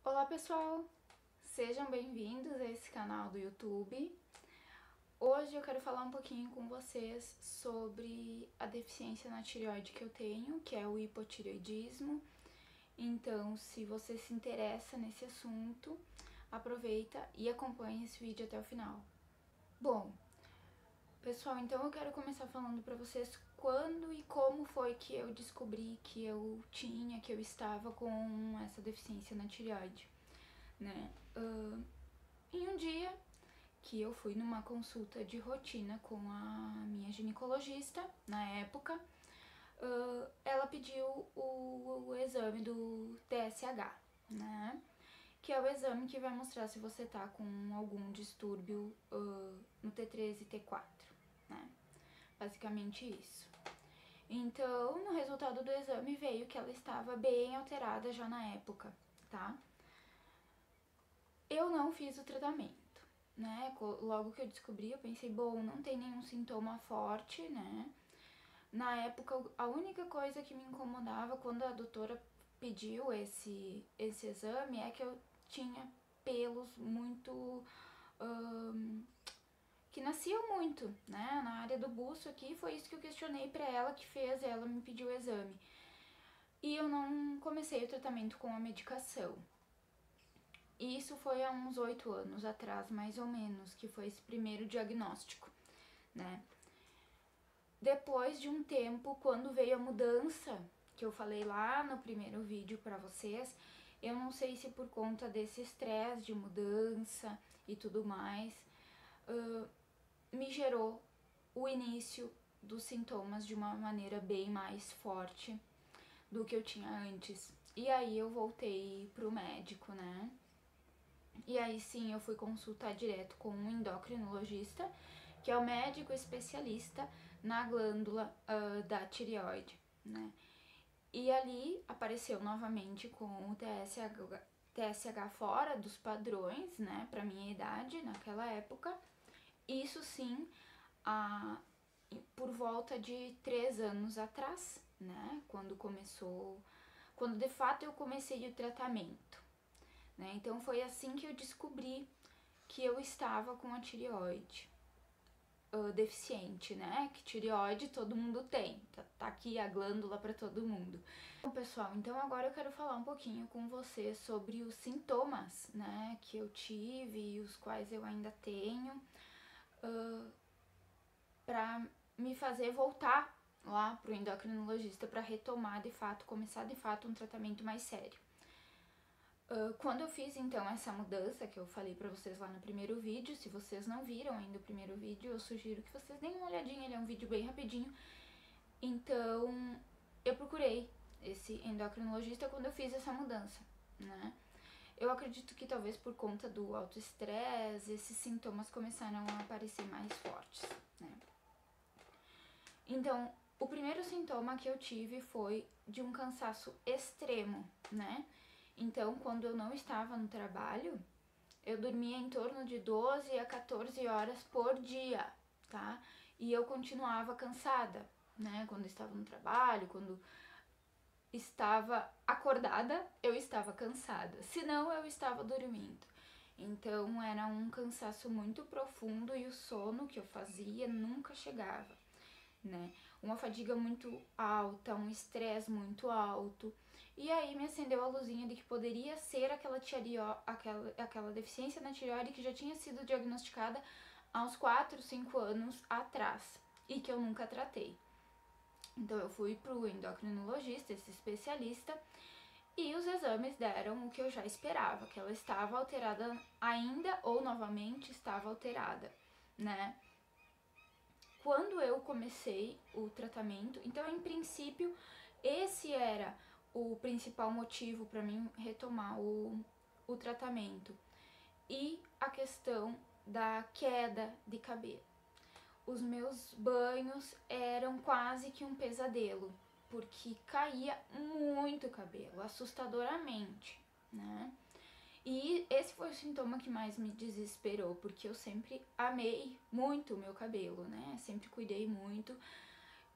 Olá pessoal, sejam bem-vindos a esse canal do YouTube. Hoje eu quero falar um pouquinho com vocês sobre a deficiência na tireoide que eu tenho, que é o hipotireoidismo. Então, se você se interessa nesse assunto, aproveita e acompanhe esse vídeo até o final. Bom, pessoal, então eu quero começar falando pra vocês quando e como foi que eu descobri que eu estava com essa deficiência na tireoide, né? Em um dia que eu fui numa consulta de rotina com a minha ginecologista, na época, ela pediu o exame do TSH, né? Que é o exame que vai mostrar se você tá com algum distúrbio no T3 e T4, né? Basicamente isso. Então, no resultado do exame veio que ela estava bem alterada já na época, tá? Eu não fiz o tratamento, né? Logo que eu descobri, eu pensei, bom, não tem nenhum sintoma forte, né? Na época, a única coisa que me incomodava quando a doutora pediu esse exame é que eu tinha pelos muito... que nasciam muito, né? Na área do buço aqui, foi isso que eu questionei pra ela, que fez ela me pedir o exame. E eu não comecei o tratamento com a medicação. E isso foi há uns 8 anos atrás, mais ou menos, que foi esse primeiro diagnóstico, né? Depois de um tempo, quando veio a mudança, que eu falei lá no primeiro vídeo pra vocês, eu não sei se por conta desse estresse de mudança e tudo mais, me gerou o início dos sintomas de uma maneira bem mais forte do que eu tinha antes. E aí eu voltei pro médico, né? E aí sim eu fui consultar direto com um endocrinologista, que é o médico especialista na glândula da tireoide, né? E ali apareceu novamente com o TSH fora dos padrões, né, pra minha idade naquela época. Isso sim, por volta de 3 anos atrás, né, quando de fato eu comecei o tratamento, né? Então foi assim que eu descobri que eu estava com a tireoide deficiente, né? Que tireoide todo mundo tem, tá aqui a glândula para todo mundo. Bom, pessoal, então agora eu quero falar um pouquinho com você sobre os sintomas, né, que eu tive e os quais eu ainda tenho, para me fazer voltar lá pro endocrinologista para retomar de fato, começar de fato um tratamento mais sério. Quando eu fiz então essa mudança que eu falei pra vocês lá no primeiro vídeo, se vocês não viram ainda o primeiro vídeo, eu sugiro que vocês deem uma olhadinha, ele é um vídeo bem rapidinho. Então, eu procurei esse endocrinologista quando eu fiz essa mudança, né? Eu acredito que talvez por conta do alto estresse, esses sintomas começaram a aparecer mais fortes, né? Então, o primeiro sintoma que eu tive foi de um cansaço extremo, né? Então, quando eu não estava no trabalho, eu dormia em torno de 12 a 14 horas por dia, tá? E eu continuava cansada, né? Quando estava no trabalho, quando estava acordada, eu estava cansada. Se não, eu estava dormindo. Então, era um cansaço muito profundo e o sono que eu fazia nunca chegava, né? Uma fadiga muito alta, um estresse muito alto. E aí me acendeu a luzinha de que poderia ser aquela deficiência na tireoide que já tinha sido diagnosticada há uns 4, 5 anos atrás e que eu nunca tratei. Então eu fui pro endocrinologista, esse especialista, e os exames deram o que eu já esperava, que ela estava alterada ainda ou novamente estava alterada, né? Quando eu comecei o tratamento, então em princípio esse era o principal motivo para mim retomar o tratamento e a questão da queda de cabelo. Os meus banhos eram quase que um pesadelo, porque caía muito cabelo, assustadoramente, né? E esse foi o sintoma que mais me desesperou, porque eu sempre amei muito o meu cabelo, né? Sempre cuidei muito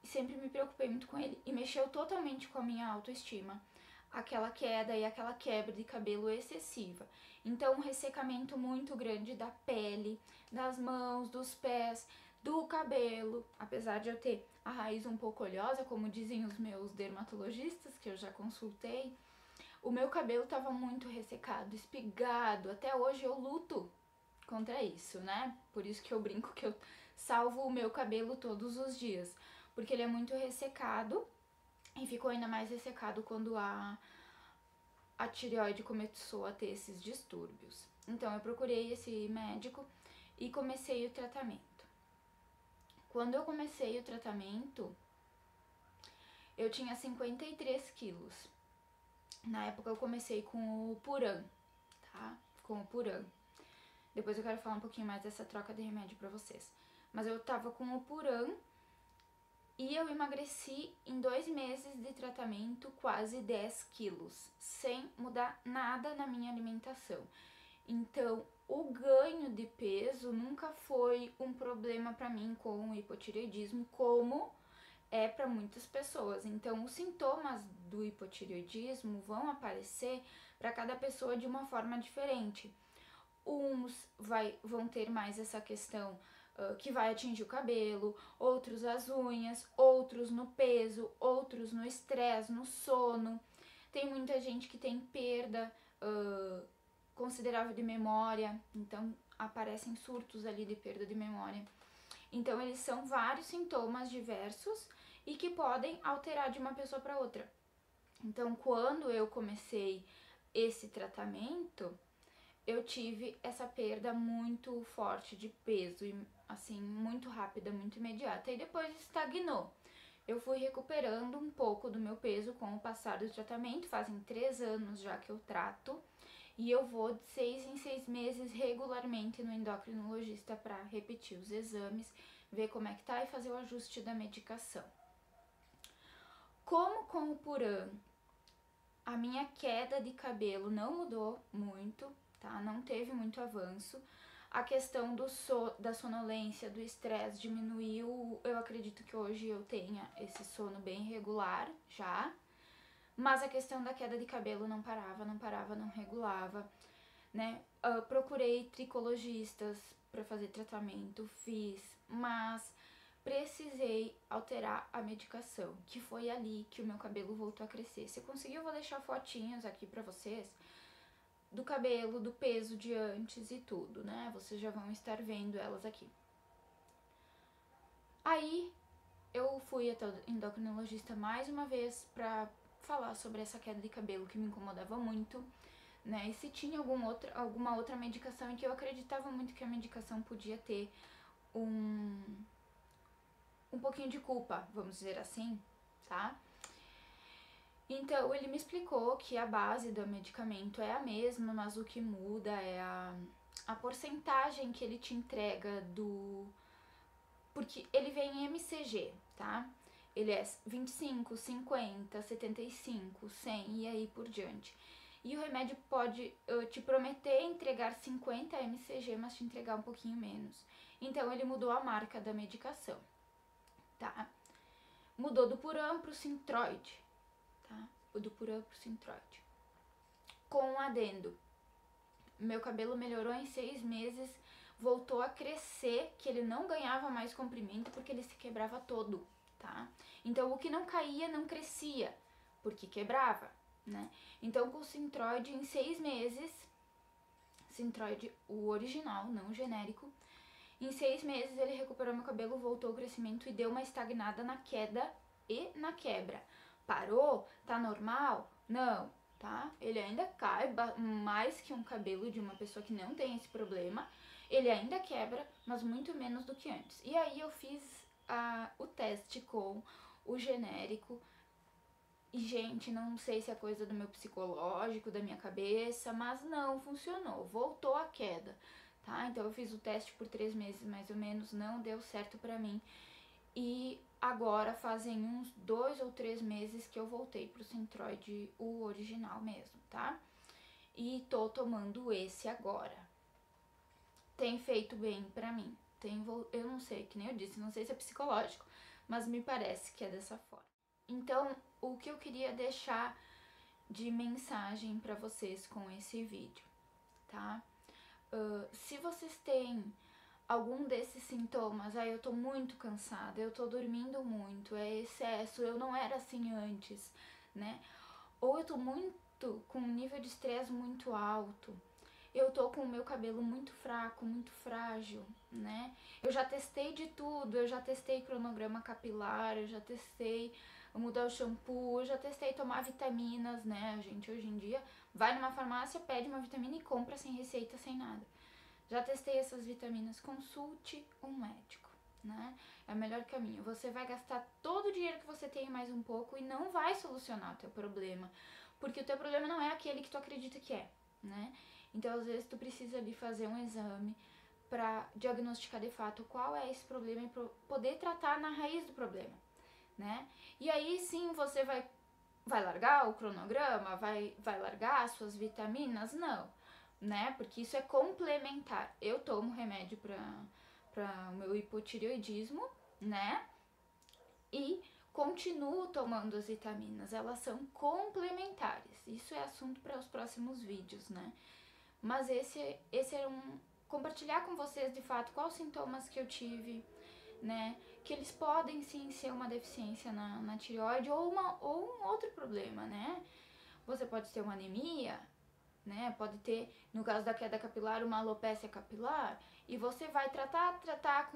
e sempre me preocupei muito com ele. E mexeu totalmente com a minha autoestima. aquela queda e aquela quebra de cabelo excessiva. Então, um ressecamento muito grande da pele, das mãos, dos pés, do cabelo. Apesar de eu ter a raiz um pouco oleosa, como dizem os meus dermatologistas, que eu já consultei, o meu cabelo estava muito ressecado, espigado. Até hoje eu luto contra isso, né? Por isso que eu brinco que eu salvo o meu cabelo todos os dias, porque ele é muito ressecado e ficou ainda mais ressecado quando a tireoide começou a ter esses distúrbios. Então eu procurei esse médico e comecei o tratamento. Quando eu comecei o tratamento, eu tinha 53 quilos. Na época eu comecei com o Puran, tá? Com o Puran. Depois eu quero falar um pouquinho mais dessa troca de remédio pra vocês. Mas eu tava com o Puran e eu emagreci em 2 meses de tratamento quase 10 quilos, sem mudar nada na minha alimentação. Então, o ganho de peso nunca foi um problema pra mim com o hipotireoidismo, como é para muitas pessoas. Então, os sintomas do hipotireoidismo vão aparecer para cada pessoa de uma forma diferente. Uns vão ter mais essa questão que vai atingir o cabelo, outros as unhas, outros no peso, outros no estresse, no sono. Tem muita gente que tem perda considerável de memória, então aparecem surtos ali de perda de memória. Então, eles são vários sintomas diversos e que podem alterar de uma pessoa para outra. Então, quando eu comecei esse tratamento, eu tive essa perda muito forte de peso, e assim, muito rápida, muito imediata, e depois estagnou. Eu fui recuperando um pouco do meu peso com o passar do tratamento, fazem 3 anos já que eu trato, e eu vou de 6 em 6 meses regularmente no endocrinologista para repetir os exames, ver como é que tá e fazer o ajuste da medicação. Como com o Puran, a minha queda de cabelo não mudou muito, tá? Não teve muito avanço. A questão da sonolência, do estresse diminuiu. Eu acredito que hoje eu tenha esse sono bem regular já. Mas a questão da queda de cabelo não parava, não regulava, né? Procurei tricologistas para fazer tratamento, fiz, mas precisei alterar a medicação, que foi ali que o meu cabelo voltou a crescer. Se conseguir, eu vou deixar fotinhos aqui pra vocês do cabelo, do peso de antes e tudo, né? Vocês já vão estar vendo elas aqui. Aí, eu fui até o endocrinologista mais uma vez pra falar sobre essa queda de cabelo que me incomodava muito, né? E se tinha alguma outra medicação em que eu acreditava muito que a medicação podia ter um pouquinho de culpa, vamos dizer assim, tá? Então, ele me explicou que a base do medicamento é a mesma, mas o que muda é a porcentagem que ele te entrega do... Porque ele vem em MCG, tá? Ele é 25, 50, 75, 100 e aí por diante. E o remédio pode te prometer entregar 50 MCG, mas te entregar um pouquinho menos. Então, ele mudou a marca da medicação, tá? Mudou do Puran pro Synthroid, tá? O do Puran pro Synthroid. Com um adendo. Meu cabelo melhorou em 6 meses, voltou a crescer, que ele não ganhava mais comprimento porque ele se quebrava todo, tá? Então, o que não caía não crescia, porque quebrava, né? Então, com o Synthroid, em 6 meses, Synthroid, o original, não o genérico, em 6 meses ele recuperou meu cabelo, voltou o crescimento e deu uma estagnada na queda e na quebra. Parou? Tá normal? Não, tá? Ele ainda cai mais que um cabelo de uma pessoa que não tem esse problema. Ele ainda quebra, mas muito menos do que antes. E aí eu fiz o teste com o genérico. E, gente, não sei se é coisa do meu psicológico, da minha cabeça, mas não funcionou. Voltou a queda. Tá? Então eu fiz o teste por 3 meses mais ou menos, não deu certo pra mim. E agora fazem uns 2 ou 3 meses que eu voltei pro Synthroid, o original mesmo, tá? E tô tomando esse agora. Tem feito bem pra mim. Eu não sei, que nem eu disse, não sei se é psicológico, mas me parece que é dessa forma. Então, o que eu queria deixar de mensagem para vocês com esse vídeo, tá? Se vocês têm algum desses sintomas, eu tô muito cansada, eu tô dormindo muito, é excesso, eu não era assim antes, né? Ou eu tô com um nível de estresse muito alto, eu tô com o meu cabelo muito fraco, muito frágil, né? Eu já testei de tudo, eu já testei cronograma capilar, eu já testei mudar o shampoo, eu já testei tomar vitaminas, né? A gente hoje em dia vai numa farmácia, pede uma vitamina e compra sem receita, sem nada. Já testei essas vitaminas, consulte um médico, né? É o melhor caminho. Você vai gastar todo o dinheiro que você tem mais um pouco e não vai solucionar o teu problema, porque o teu problema não é aquele que tu acredita que é, né? Então, às vezes, tu precisa ali fazer um exame para diagnosticar de fato qual é esse problema e poder tratar na raiz do problema, né? E aí sim você vai largar o cronograma, vai largar as suas vitaminas? Não, né? Porque isso é complementar. Eu tomo remédio para o meu hipotireoidismo, né? E continuo tomando as vitaminas, elas são complementares. Isso é assunto para os próximos vídeos, né? Mas esse era compartilhar com vocês de fato quais os sintomas que eu tive, né? Que eles podem sim ser uma deficiência na tireoide ou um outro problema, né? Você pode ter uma anemia, né? Pode ter, no caso da queda capilar, uma alopécia capilar, e você vai tratar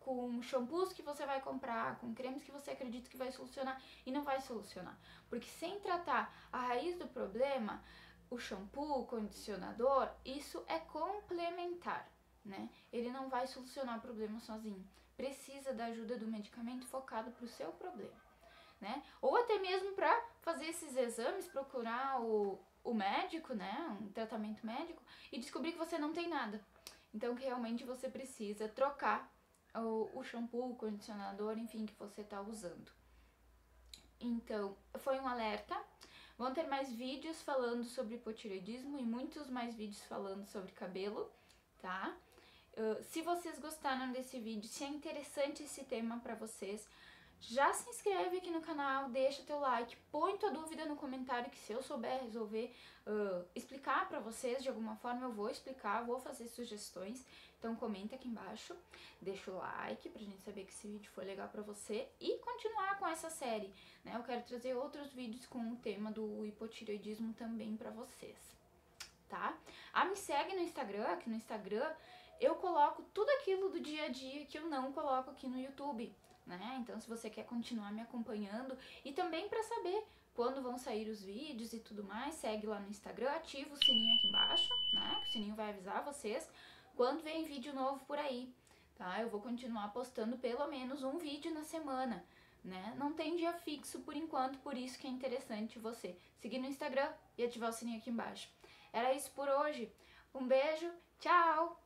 com shampoos que você vai comprar, com cremes que você acredita que vai solucionar, e não vai solucionar. Porque sem tratar a raiz do problema, o shampoo, o condicionador, isso é complementar, né? Ele não vai solucionar o problema sozinho. Precisa da ajuda do medicamento focado para o seu problema, né? Ou até mesmo para fazer esses exames, procurar o médico, né? Um tratamento médico e descobrir que você não tem nada. Então, que realmente você precisa trocar o shampoo, o condicionador, enfim, que você está usando. Então, foi um alerta. Vão ter mais vídeos falando sobre hipotireoidismo e muitos mais vídeos falando sobre cabelo, tá? Se vocês gostaram desse vídeo, se é interessante esse tema para vocês, já se inscreve aqui no canal, deixa teu like, põe tua dúvida no comentário que se eu souber resolver explicar pra vocês de alguma forma, eu vou explicar, vou fazer sugestões. Então comenta aqui embaixo, deixa o like pra gente saber que esse vídeo foi legal pra você e continuar com essa série, né? Eu quero trazer outros vídeos com o tema do hipotireoidismo também pra vocês, tá? Me segue no Instagram, que no Instagram eu coloco tudo aquilo do dia a dia que eu não coloco aqui no YouTube, né? Então, se você quer continuar me acompanhando e também para saber quando vão sair os vídeos e tudo mais, segue lá no Instagram, ativa o sininho aqui embaixo, né? Que o sininho vai avisar vocês quando vem vídeo novo por aí, tá? Eu vou continuar postando pelo menos um vídeo na semana, né? Não tem dia fixo por enquanto, por isso que é interessante você seguir no Instagram e ativar o sininho aqui embaixo. Era isso por hoje. Um beijo, tchau!